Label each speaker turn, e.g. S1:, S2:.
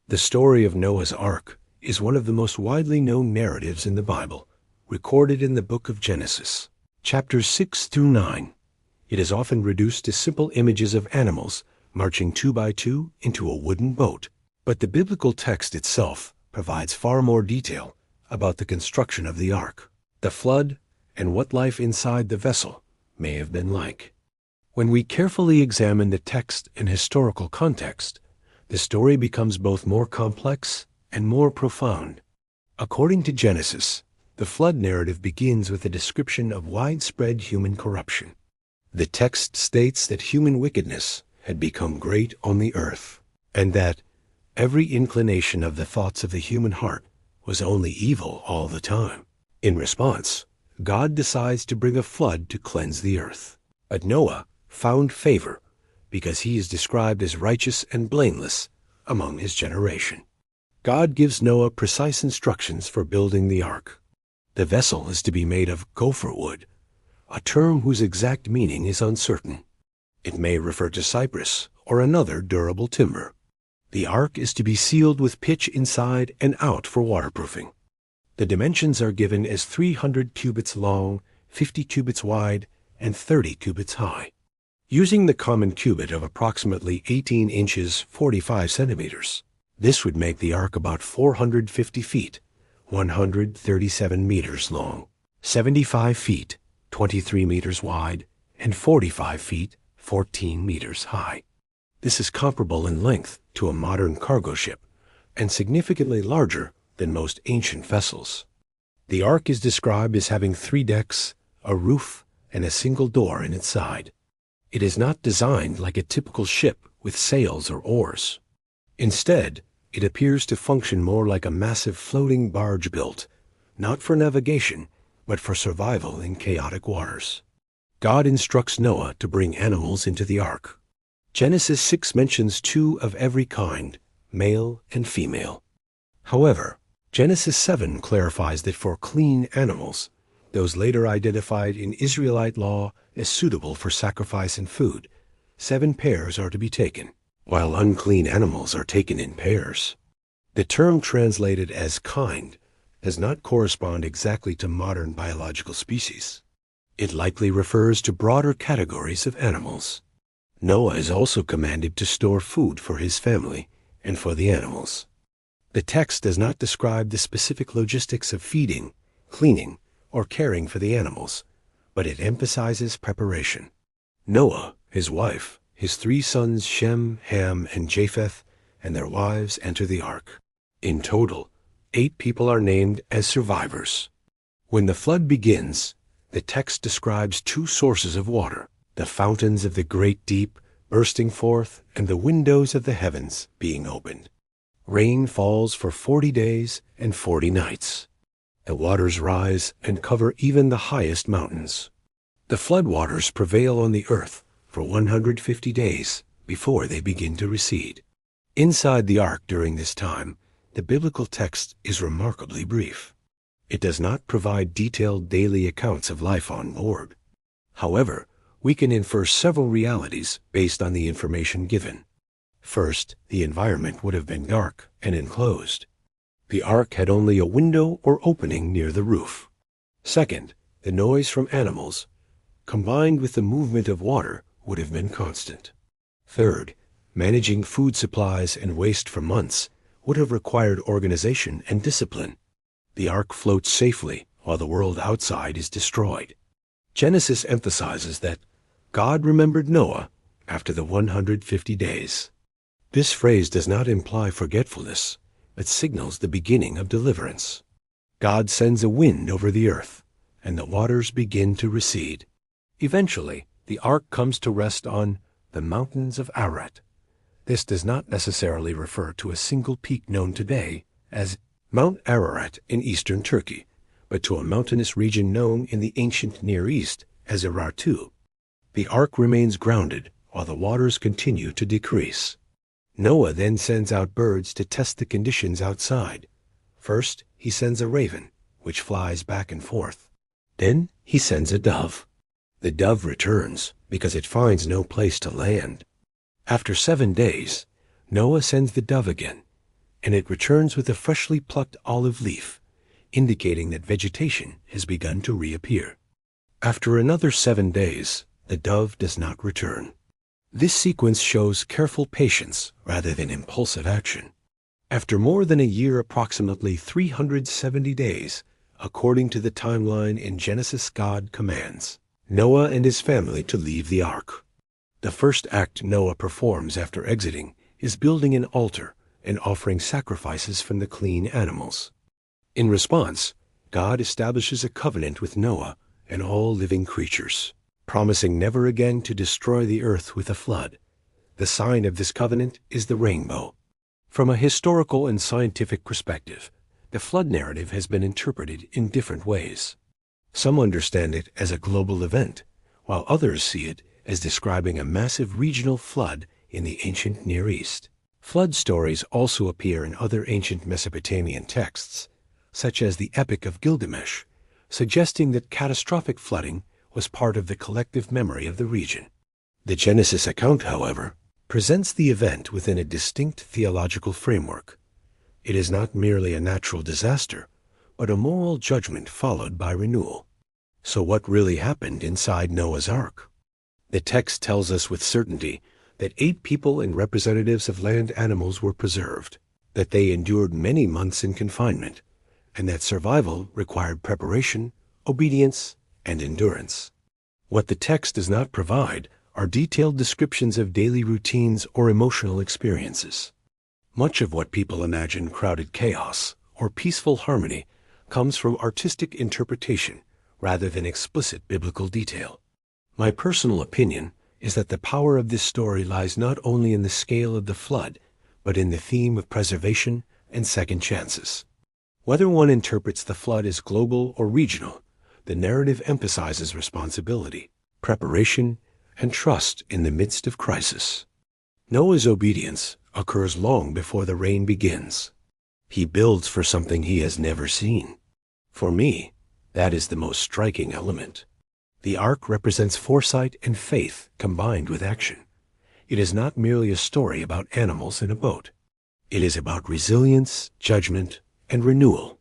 S1: The story of Noah's Ark is one of the most widely known narratives in the Bible, recorded in the book of Genesis, chapters 6 through 9. It is often reduced to simple images of animals marching two by two into a wooden boat, but the biblical text itself provides far more detail about the construction of the ark, the flood, and what life inside the vessel may have been like. When we carefully examine the text and historical context, the story becomes both more complex and more profound. According to Genesis, the flood narrative begins with a description of widespread human corruption. The text states that human wickedness had become great on the earth, and that every inclination of the thoughts of the human heart was only evil all the time. In response, God decides to bring a flood to cleanse the earth. But Noah found favor because he is described as righteous and blameless among his generation. God gives Noah precise instructions for building the ark. The vessel is to be made of gopher wood, a term whose exact meaning is uncertain. It may refer to cypress or another durable timber. The ark is to be sealed with pitch inside and out for waterproofing. The dimensions are given as 300 cubits long, 50 cubits wide, and 30 cubits high. Using the common cubit of approximately 18 inches 45 centimeters, this would make the ark about 450 feet, 137 meters long, 75 feet, 23 meters wide, and 45 feet, 14 meters high. This is comparable in length to a modern cargo ship and significantly larger than most ancient vessels. The ark is described as having 3 decks, a roof, and a single door in its side. It is not designed like a typical ship with sails or oars. Instead, it appears to function more like a massive floating barge built, not for navigation, but for survival in chaotic waters. God instructs Noah to bring animals into the ark. Genesis 6 mentions 2 of every kind, male and female. However, Genesis 7 clarifies that for clean animals, those later identified in Israelite law as suitable for sacrifice and food, 7 pairs are to be taken, while unclean animals are taken in pairs. The term translated as kind does not correspond exactly to modern biological species. It likely refers to broader categories of animals. Noah is also commanded to store food for his family and for the animals. The text does not describe the specific logistics of feeding, cleaning, or caring for the animals, but it emphasizes preparation. Noah, his wife, his 3 sons Shem, Ham, and Japheth, and their wives enter the ark. In total, 8 people are named as survivors. When the flood begins, the text describes 2 sources of water, the fountains of the great deep bursting forth and the windows of the heavens being opened. Rain falls for 40 days and 40 nights. The waters rise and cover even the highest mountains. The floodwaters prevail on the earth for 150 days before they begin to recede. Inside the ark during this time, the biblical text is remarkably brief. It does not provide detailed daily accounts of life on board. However, we can infer several realities based on the information given. First, the environment would have been dark and enclosed. The ark had only a window or opening near the roof. Second, the noise from animals, combined with the movement of water, would have been constant. Third, managing food supplies and waste for months would have required organization and discipline. The ark floats safely while the world outside is destroyed. Genesis emphasizes that God remembered Noah after the 150 days. This phrase does not imply forgetfulness, but signals the beginning of deliverance. God sends a wind over the earth, and the waters begin to recede. Eventually, the ark comes to rest on the mountains of Ararat. This does not necessarily refer to a single peak known today as Mount Ararat in eastern Turkey, but to a mountainous region known in the ancient Near East as Urartu. The ark remains grounded while the waters continue to decrease. Noah then sends out birds to test the conditions outside. First, he sends a raven, which flies back and forth. Then he sends a dove. The dove returns because it finds no place to land. After 7 days, Noah sends the dove again, and it returns with a freshly plucked olive leaf, indicating that vegetation has begun to reappear. After another 7 days, the dove does not return. This sequence shows careful patience rather than impulsive action. After more than a year, approximately 370 days, according to the timeline in Genesis, God commands Noah and his family to leave the ark. The first act Noah performs after exiting is building an altar and offering sacrifices from the clean animals. In response, God establishes a covenant with Noah and all living creatures, promising never again to destroy the earth with a flood. The sign of this covenant is the rainbow. From a historical and scientific perspective, the flood narrative has been interpreted in different ways. Some understand it as a global event, while others see it as describing a massive regional flood in the ancient Near East. Flood stories also appear in other ancient Mesopotamian texts, such as the Epic of Gilgamesh, suggesting that catastrophic flooding was part of the collective memory of the region. The Genesis account, however, presents the event within a distinct theological framework. It is not merely a natural disaster, but a moral judgment followed by renewal. So what really happened inside Noah's Ark? The text tells us with certainty that 8 people and representatives of land animals were preserved, that they endured many months in confinement, and that survival required preparation, obedience, and endurance. What the text does not provide are detailed descriptions of daily routines or emotional experiences. Much of what people imagine crowded chaos or peaceful harmony comes from artistic interpretation rather than explicit biblical detail. My personal opinion is that the power of this story lies not only in the scale of the flood, but in the theme of preservation and second chances. Whether one interprets the flood as global or regional, the narrative emphasizes responsibility, preparation, and trust in the midst of crisis. Noah's obedience occurs long before the rain begins. He builds for something he has never seen. For me, that is the most striking element. The ark represents foresight and faith combined with action. It is not merely a story about animals in a boat. It is about resilience, judgment, and renewal.